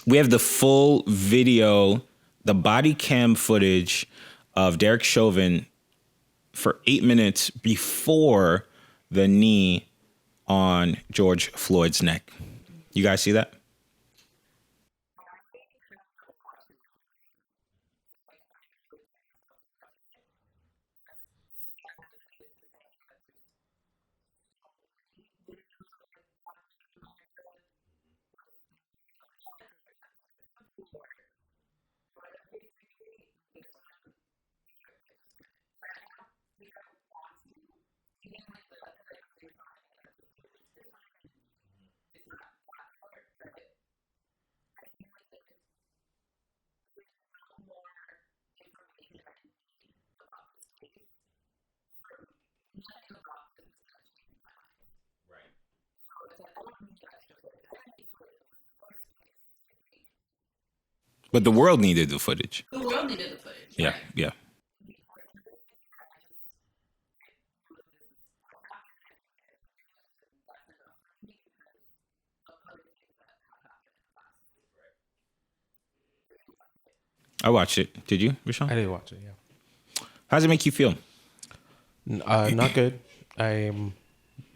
We have the full video, the body cam footage of Derek Chauvin for 8 minutes before the knee on George Floyd's neck. You guys see that? But the world needed the footage. The world needed the footage. Yeah, Right. yeah. I watched it. Did you, Rashawn? I did watch it. Yeah. How does it make you feel? Not good. I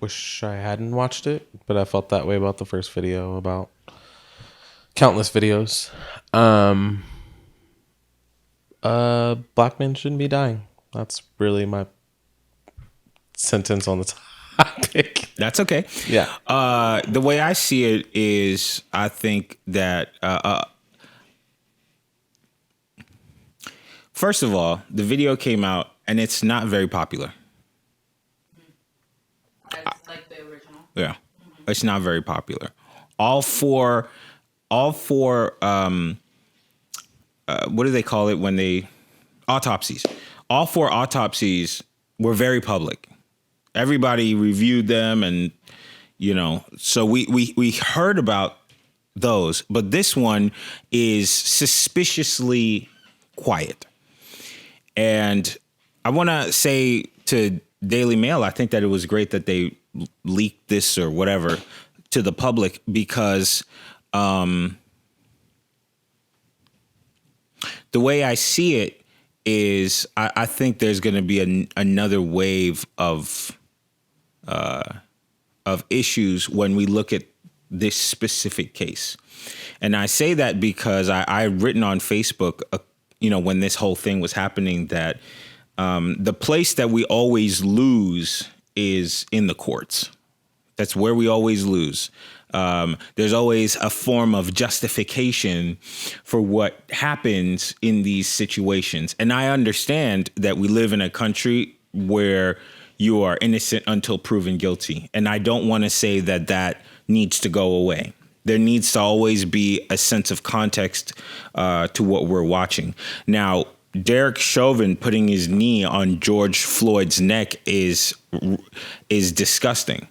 wish I hadn't watched it, but I felt that way about the first video, about countless videos. Black men shouldn't be dying. That's really my sentence on the topic. That's okay. Yeah. The way I see it is, I think that first of all, the video came out and it's not very popular. Like the original. Yeah, it's not very popular. All four. What do they call it when they autopsies? All four autopsies were very public. Everybody reviewed them, and so we heard about those, but this one is suspiciously quiet. And I want to say to Daily Mail, I think that it was great that they leaked this or whatever to the public, because the way I see it is, I think there's going to be another wave of issues when we look at this specific case. And I say that because I've written on Facebook, when this whole thing was happening, that the place that we always lose is in the courts. That's where we always lose. There's always a form of justification for what happens in these situations. And I understand that we live in a country where you are innocent until proven guilty. And I don't want to say that that needs to go away. There needs to always be a sense of context to what we're watching. Now, Derek Chauvin putting his knee on George Floyd's neck is disgusting.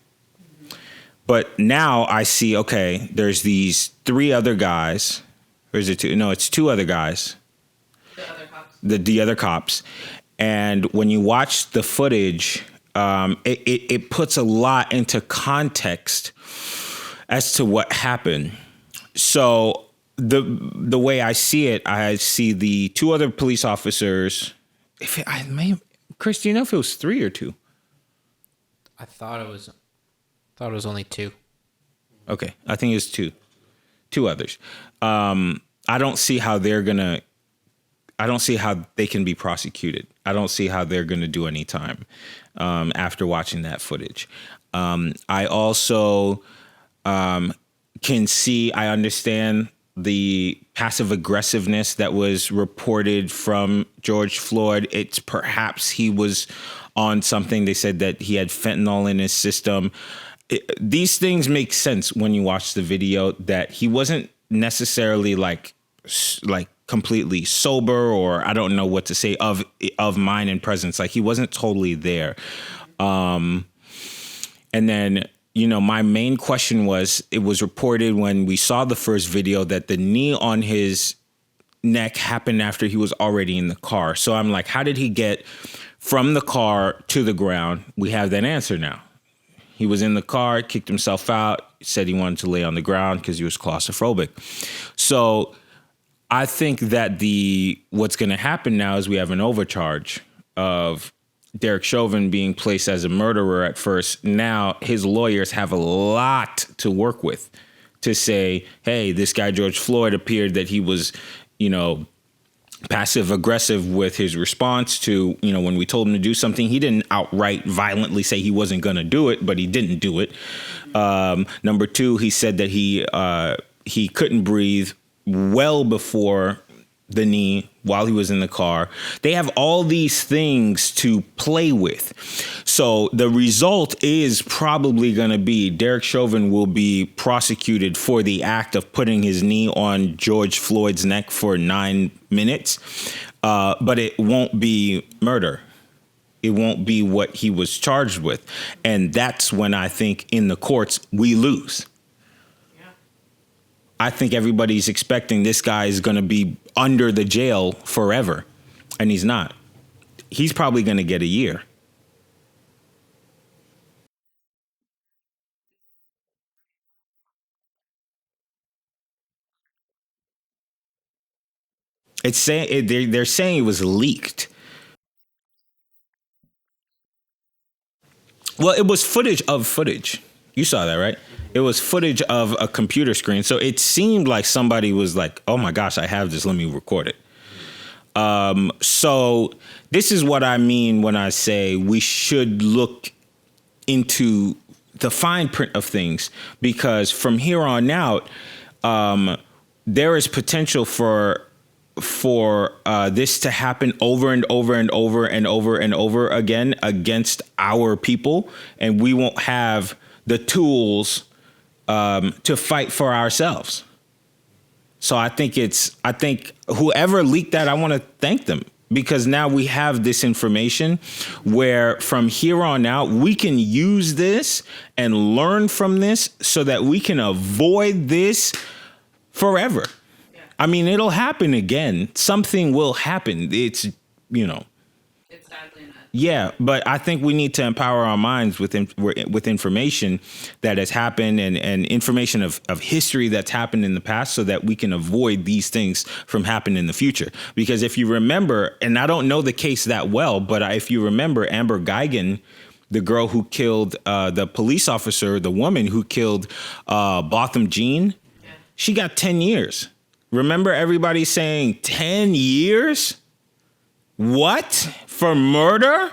But now I see, okay, there's these three other guys. Or is it two? No, it's two other guys. The other cops. The other cops. And when you watch the footage, it puts a lot into context as to what happened. So the way I see it, I see the two other police officers. Chris, do you know if it was three or two? I thought it was only two. Okay, I think it's two others. I don't see how they can be prosecuted. I don't see how they're gonna do any time after watching that footage. I also I understand the passive aggressiveness that was reported from George Floyd. It's perhaps he was on something. They said that he had fentanyl in his system. These things make sense when you watch the video, that he wasn't necessarily like completely sober, or I don't know what to say, of mind and presence. Like, he wasn't totally there. And then, my main question was, it was reported when we saw the first video that the knee on his neck happened after he was already in the car. So I'm like, how did he get from the car to the ground? We have that answer now. He was in the car, kicked himself out, said he wanted to lay on the ground because he was claustrophobic. So I think that what's going to happen now is we have an overcharge of Derek Chauvin being placed as a murderer at first. Now his lawyers have a lot to work with to say, hey, this guy George Floyd appeared that he was, passive aggressive with his response to, when we told him to do something. He didn't outright violently say he wasn't going to do it, but he didn't do it. Number two, he said that he couldn't breathe well before the knee while he was in the car. They have all these things to play with. So the result is probably going to be Derek Chauvin will be prosecuted for the act of putting his knee on George Floyd's neck for 9 minutes. But it won't be murder. It won't be what he was charged with. And that's when I think in the courts we lose. I think everybody's expecting this guy is going to be under the jail forever, and he's not. He's probably going to get a year. They're saying it was leaked. Well, it was footage of footage. You saw that, right? It was footage of a computer screen. So it seemed like somebody was like, oh my gosh, I have this. Let me record it. So this is what I mean when I say we should look into the fine print of things, because from here on out, there is potential for this to happen over and over and over and over and over again against our people, and we won't have the tools to fight for ourselves. So I think whoever leaked that, I want to thank them, because now we have this information where from here on out, we can use this and learn from this so that we can avoid this forever. Yeah. I mean, it'll happen again. Something will happen. It's, It's sadly not. Yeah, but I think we need to empower our minds with information that has happened and information of history that's happened in the past, so that we can avoid these things from happening in the future. Because if you remember, and I don't know the case that well, but if you remember Amber Guygen, the girl who killed the police officer, the woman who killed Botham Jean, Yeah. she got 10 years. Remember everybody saying 10 years? What? For murder?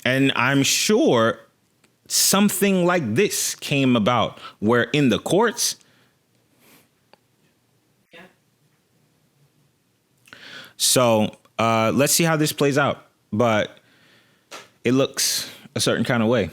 And I'm sure something like this came about where in the courts. Yeah. So let's see how this plays out. But it looks a certain kind of way.